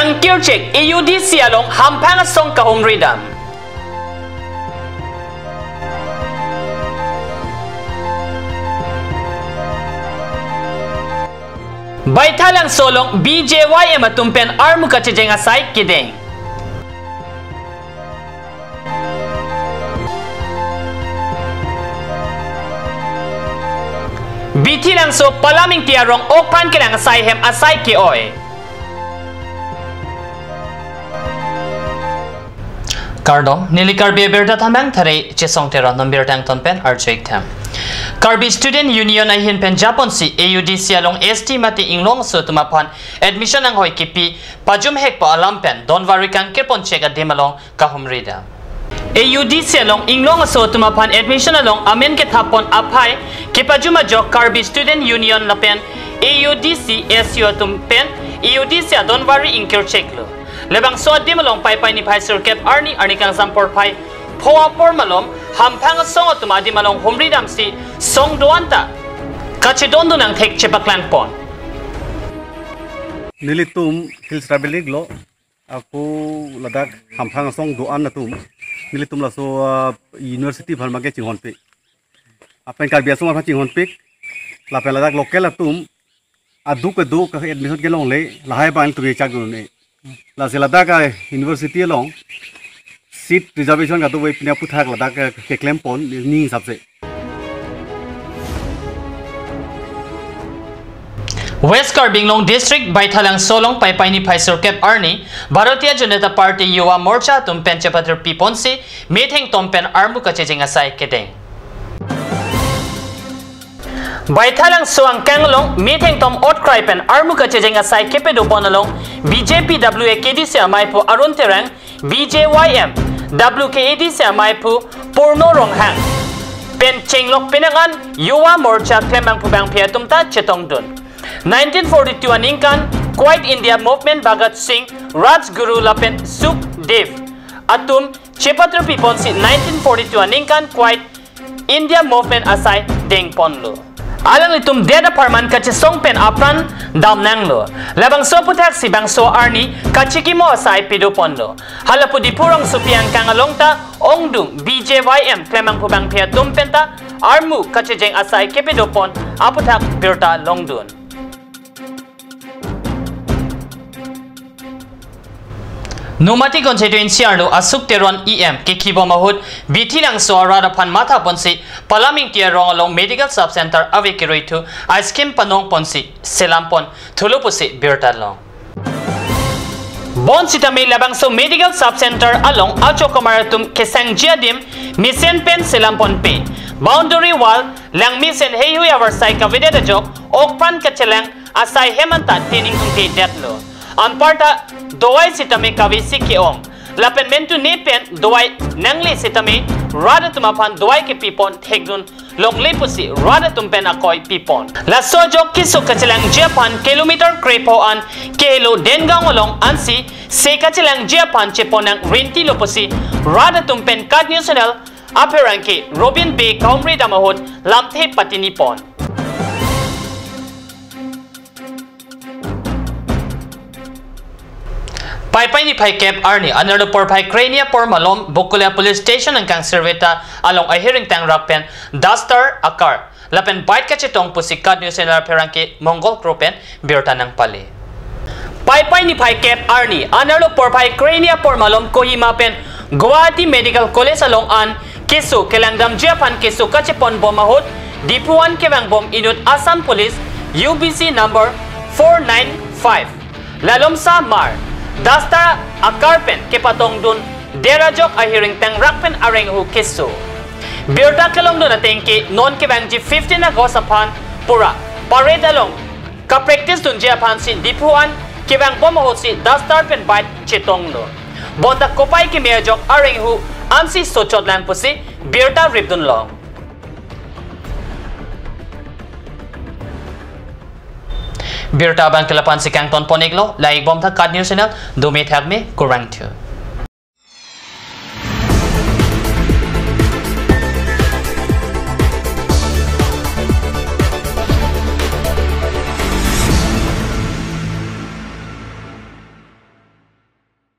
Kang kirchek EUD sialong hampang song kahum ridam. Baitalang solong BJYM atumpen armu kacijenga site kideng. BT lang so palaming tiarong okpan kilang asay hem asay ki oy. Kardong nili karbi berda tambang thare chesong tera number tang tonpen archek tham. Karbi Student Union ay hinpen Japon si AUD sialong ST mati inglong so tumapan admission ang hoy kipi pajum hek pa alampen don varikang kirpon cheka demalong kahumrida. AUD sialong inglong so tumapan admission along amen ke thapon apai kipajuma jok Karbi Student Union lapen AUDC SU tumpen AUDC don vari inkir cheklo lebang so demalong pai ni pai circuit arni kang sampor pai Poa por malom hampang song tumadi malong humridam si song doanta kachidondo nang tek chepaklan pon nilitum hills traveling lo aku ladak hampang song doan natum nilitum la so university bhalmage chinghon pe apen kar biasong ma chinghon pe la pe ladak local atum adu ka admission ke long le lahai ban tu chak ne la se ladak university long seat reservation ka to wei pina puthak ladak ke claim pon ni sabse West Karbinglong District Baitalang Solong Paipai ni Paisor Kep Arni Bharatiya Janata Party Yuwa Morcha tumpen chapatr piponsi meeting tompen armu kachejing asai kedeng Baitalang Suang Kanglong meeting tom outcry pen armu kachejing asai kepedo ponalong BJP WAKD se amai po Arun Terang BJYM WKAD se amai po Purno Ronghang pen chenglok penangan Yuwa Morcha klemang pubang piatumta chetong dun 1942 aningkan Quiet India Movement Bhagat Singh Rajguru Lapen Sukhdev atum chepatra pipon si 1942 aningkan Quiet India Movement asai deng ponlo alang itum deda parman kache songpen apran damnang lo labang so putak si bang so arni kachiki mo asai pido ponlo halapu dipurong supiang kangalongta ongdung BJYM klemang pubang pia tumpenta armu kache jeng asai kepido pon aputak birta longdun Numati constituency arlo asuk teron EM ke kibo mahut bitilang so arada pan mata ponsi palaming tia rong along medical sub center ave kiroitu ice cream panong ponsi selampon thulupusi birta long Bon sitame labang so medical sub center along acho kamaratum kesang jiadim misen pen selampon pe boundary wall lang misen heyu our sai ka videda jok okpan kachelang asai hemanta tining tungte detlo Anparta doai sitame kavisi ke om lapen mentu nepen doai nangle sitame rada tumapan doai ke pipon thegdun longle pusi rada tumpen akoi pipon la sojok kisu kachelang japan kilometer krepo an kelo dengang olong ansi se kachelang japan cheponang rinti lopusi rada tumpen kad national aperanke Robin Bay kaumri damahot lamthe patini pon Paipai ni Pai Kep Arni another por Pai Crania por Malom Bukulia Police Station ang kang serveta along a hearing tang rakpen Dastar Akar lapen bite kachetong pusikat New Zealand perangke Mongol Grupen birta ng pali Paipai ni Pai Kep Arni another por Pai Crania por Malom Kohima pen Guwahati Medical College along an kesu kelangdam Japan kesu kachepon bomahot dipuan kebang bom inut Assam Police UBC number 495 lalom sa Mar Dasta akarpen ke patong dun derajok a hearing tang rakpen areng hu kesu birta kelong dun ateng ke non ke bang ji 15 August upon pura parade along ka practice dun Japan sin dipuan ke bang bomo si dasta pen bite chetong lo bonda kopai ke mejok areng hu ansi sochot lang pusi birta ribdun long Birta bang kelapan si Kangton Poneglo, laig bom tha kad New Zealand, dumit hagme kurang tu.